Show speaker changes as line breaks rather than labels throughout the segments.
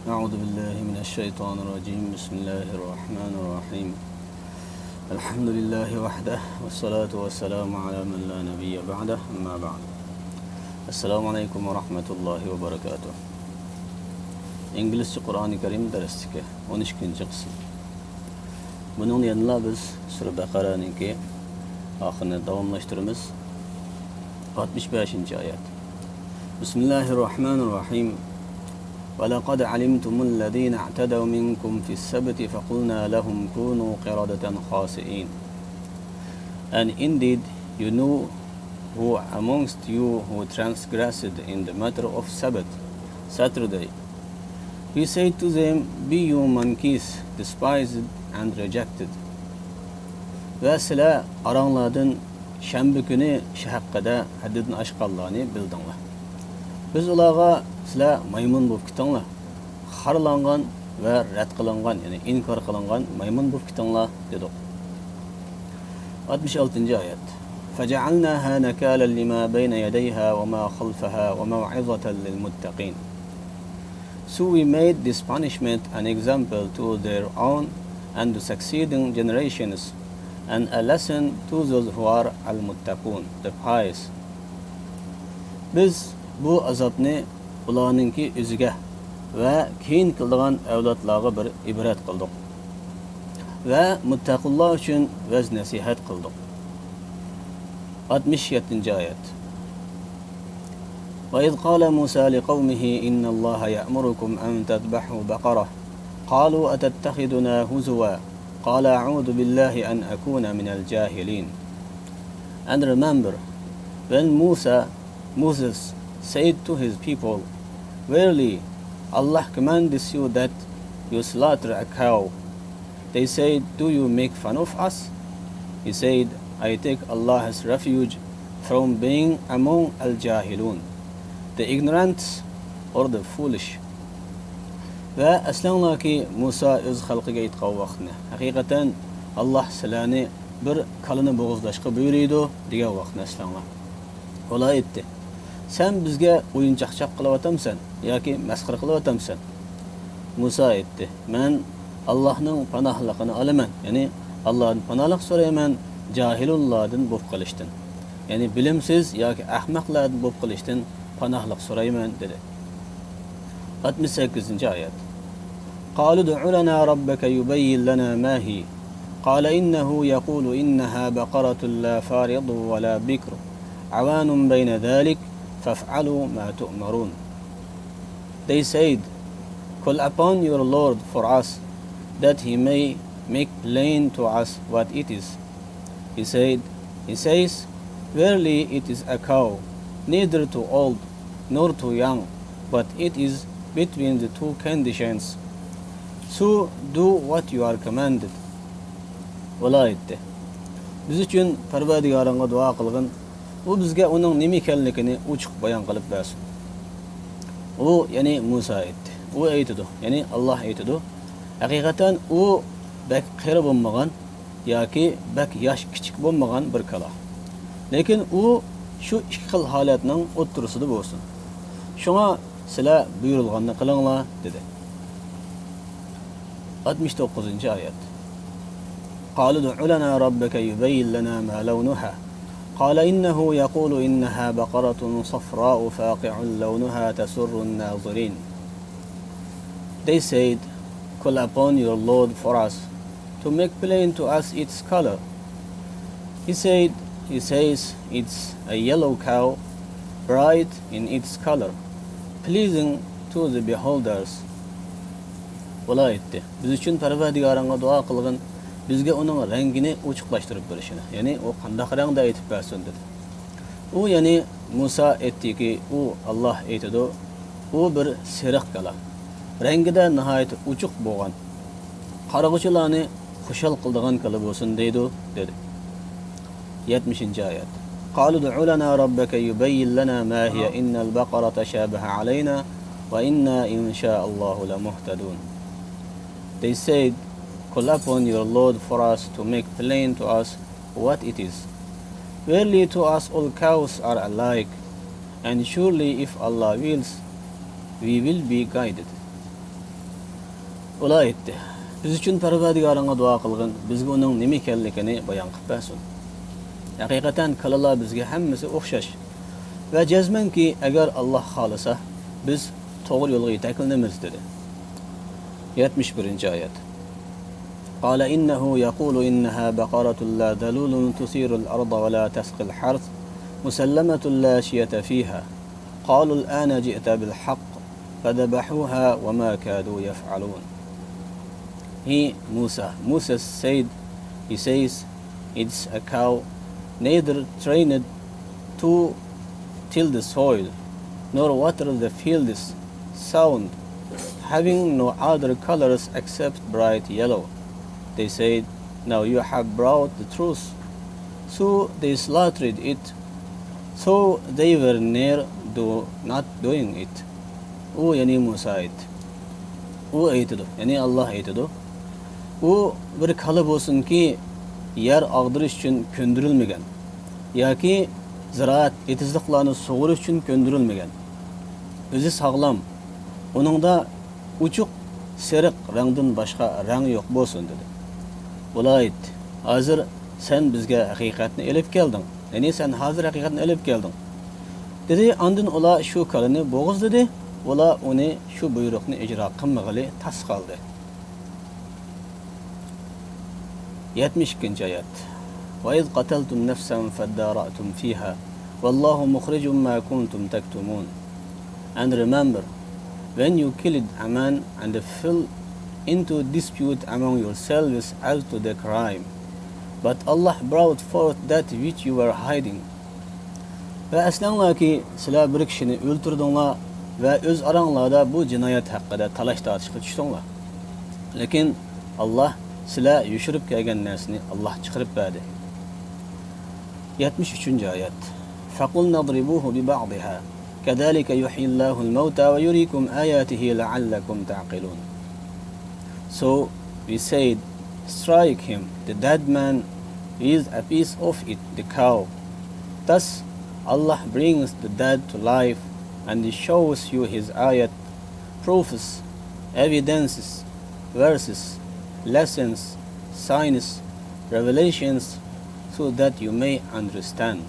أعوذ بالله من الشيطان الرجيم بسم الله الرحمن الرحيم الحمد لله وحده والصلاة والسلام على من لا نبي بعده أما بعد السلام عليكم ورحمة الله وبركاته İngilizce Kur'an-ı Kerim derstiki 12. kısım. Bunun yanında biz Sure Bakara'nınki ahını davamlaştırımız 65. ayet. Bismillahirrahmanirrahim. وَلَقَدْ عَلِمْتُمُ الَّذ۪ينَ اَعْتَدَوْا مِنْكُمْ فِي السَّبْتِ فَقُلْنَا لَهُمْ كُونُوا قِرَدَةً خَاسِئِينَ. And indeed you knew who amongst you who transgressed in the matter of Sabbath, Saturday. We said to them, be you monkeys, despised and rejected. Ve sizler aranlardan şembe günü şahakkada haddini aşqanlarını bildinglar. Biz ularga sizler maymun bo'lib ketinglar, xarlangan ve rad qilingan, ya'ni inkor qilingan maymun bo'lib ketinglar dedik. 66. ayet. فَجَعَلْنَاهَا نَكَالًا لِمَا بَيْنَ يَدَيْهَا وَمَا خَلْفَهَا وَمَوْعِظَةً لِلْمُتَّقِينَ. So we made this punishment an example to their own and the succeeding generations, and a lesson to those who are al-muttaqun, the pious. Biz bu azabni ularninki o'ziga va keyin qildigan avlodlarga bir ibrat qildik va muttaqullar uchun vaz nasihat qildik. 67. ayet. وَإِذْ قَالَ مُوسَى لِقَوْمِهِ إِنَّ اللَّهَ يَأْمُرُكُمْ أَنْ تَذْبَحُوا بَقَرَةً قَالُوا أَتَتَّخِذُنَا هُزُوًا قَالَ أَعُوذُ بِاللَّهِ أَنْ أَكُونَ مِنَ الْجَاهِلِينَ. And remember, when Moses said to his people, verily, Allah commands you that you slaughter a cow. They said, do you make fun of us? He said, I take Allah's refuge from being among al-jahilun, the ignorant or the foolish. Ve eslanglar ki Musa öz xalqiga aytgan vaqtni, haqiqatan Allah sizlarni bir kalını bo'g'izlashga buyuriydi degan vaqtni eslanglar. Ular aytdi, sen bizga o'yinchoqchaq qilyapsan yoki masxara qilyapsan? Musa aytdi, men Allohning panohligini olaman, ya'ni Allohdan panohlik so'rayman jahilullardan bo'lib qolishdan. Ya'ni bilimsiz yoki ahmoqlardan bo'lib qolishdan panohlik so'rayman dedi. 68. ayet. قالوا ادع لنا ربك يبين لنا ما هي قال إنه يقول إنها بقرة لا فارض ولا بكر عوان بين ذلك فافعلوا ما تؤمرون. They said, call upon your Lord for us that he may make plain to us what it is. He says, verily it is a cow, neither too old nor too young, but it is between the two conditions. So do what you are commanded. Ular aytdi, biz uchun Parvardigoringga duo qilgin, u bizga uning nima ekanligini ochiq bayon qilib bersin. U ya'ni Musa aytdi. U aytdi, ya'ni Alloh aytdi, haqiqatan u bak qari bo'lmagan yoki bak yosh kichik bo'lmagan bir kala. Lekin u shu ikki xil holatning o'ttirisida bo'lsin. Shunga sizlar buyurilganini qilinglar dedi. 69. ayet. قالوا ادع لنا ربك يبين لنا ما لونها قال إنه يقول إنها بقرة صفراء فاقع لونها تسر الناظرين. They said, call upon your Lord for us to make plain to us its color. He says it's a yellow cow, bright in its color, pleasing to the beholders. Ular aytdi, biz uchun Parvardigoringga duo qilgin, bizga uning rangini ochiqlashtirib berishini, ya'ni u qanday rangda aytib bersin dedi. U ya'ni Musa aytdiki, u Alloh aytdi, u bir seriq kala, rangida nihoyat ochiq bo'lgan, qarag'uchilarni xushal qildigan kala bo'lsin deydi dedi. 70. ayet. قالوا ادع لنا ربك يبين لنا ما هي إن البقرة شابه علينا وإنا إن شاء الله لمهتدون. They said, call upon your Lord for us to make plain to us what it is. Verily to us all cows are alike, and surely if Allah wills, we will be guided. Ular aytdi: "Biz uchun Parvardigoringga duo qilgin, bizga uning nima ekanligini bayon qilib bersin." Haqiqatan kalalar bizga hammasi o'xshash. Va jazmanki, agar Alloh xolisa, biz to'g'ri yo'lga yetaklanamiz dedi. 71-oyat. قال إنه يقول إنها بقرة لا ذلول تثير الأرض ولا تسقي الحرث مسلمة لا شية فيها قالوا الآن جئت بالحق فذبحوها وما كادوا يفعلون. Musa said, he says, it's a cow neither trained to till the soil nor water the fields, sound, having no other colors except bright yellow. They said, now you have brought the truth. So they slaughtered it. So they were near not doing it. O yani Musa aytdi. O aytdi. Yani Allah aytdi. O bir kala bo'lsinki, yer ag'dirish uchun ko'ndirilmagan yoki ziraat etizliqlarni sug'urish uchun ko'ndirilmagan. O'zi sog'lom. Uningda uchuq seriq rangdan boshqa rang yo'q bo'lsin dedi. Ular aytdi: "Hozir sen bizga haqiqatni elib kelding. Ya'ni sen hozir haqiqatni elib kelding." Dedi. Ondan ular shu kalini bo'g'izladi. Ular uni shu buyruqni ijro qilmag'ili tas qoldi. 72-oyat. وَإِذْ قَتَلْتُمْ نَفْسًا فَادَّارَأْتُمْ فِيهَا وَاللَّهُ مُخْرِجٌ مَا كُنْتُمْ تَكْتُمُونَ. And remember, when you killed a man and fell into dispute among yourselves as to the crime, but Allah brought forth that which you were hiding. Ve eslanglar ki sizlar bir kishini o'ltirdinglar ve öz aranglarda bu jinoyat haqida talash tortishga tushdinglar. Lekin Allah sizlar yushirib kelgan narsani Allah chiqarib berdi. 73-oyat. فَقُلْنَا اضْرِبُوهُ بِبَعْضِهَا كَذَلِكَ يُحْيِي اللَّهُ الْمَوْتَى وَيُرِيكُمْ آيَاتِهِ لَعَلَّكُمْ تَعْقِلُونَ. So we said, strike him, the dead man, with a piece of it, the cow. Thus Allah brings the dead to life and He shows you His ayat, proofs, evidences, verses, lessons, signs, revelations, so that you may understand.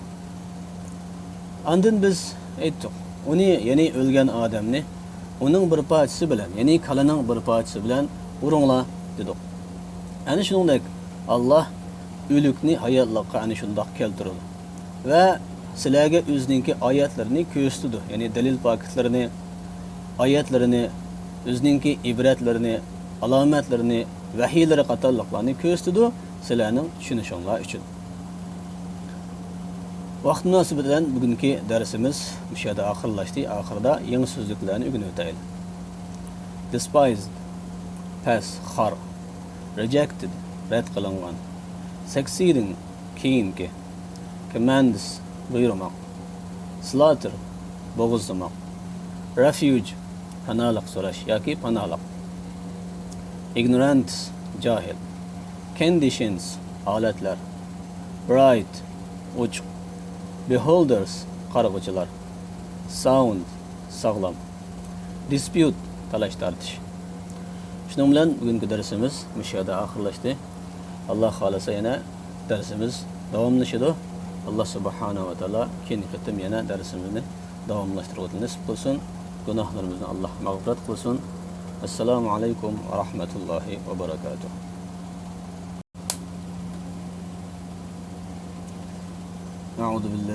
Ondan biz aytdik, uni yani o'lgan odamni uning bir parchasi bilan, yani kalaning bir parchasi bilan urunglar dedik. Ana shuningdek Allah o'likni hayotlikqa ana shundoq keltirdi va sizlarga o'zining oyatlarini ko'rsatdi, ya'ni dalil paketlarini, oyatlarini, o'zining ibratlarini, alomatlarini, vahiylari qatorliqlarni ko'rsatdi sizlarning tushunishinglar uchun. Vaqt munosabati bilan bugungi darsimiz bu yerda oxirlashdi. Oxirida yangi so'zliklarni o'rganib o'taylik. Despised, past, xor, rejected, rad qilingan, succeeding, keyingi, commands, buyurmoq, slaughter, bo'g'izlamoq, refuge, panohlik so'rash yoki panohlik, ignorance, johil, conditions, holatlar, bright, ochiq, beholders, qarag'uvchilar, sound, sog'lom, dispute, talash tortish. Shuning bilan bugungi darsimiz bu yerda oxirlashdi. Alloh xolasa yana darsimiz davomlashadi. Alloh subhanahu va taolo keyingi qitim yana darsimizni davomlashtirishni nasib qilsin. Gunohlarimizni Alloh mag'firat qilsin. Assalomu alaykum va rahmatullohi va barakatuh. A'udhu billahi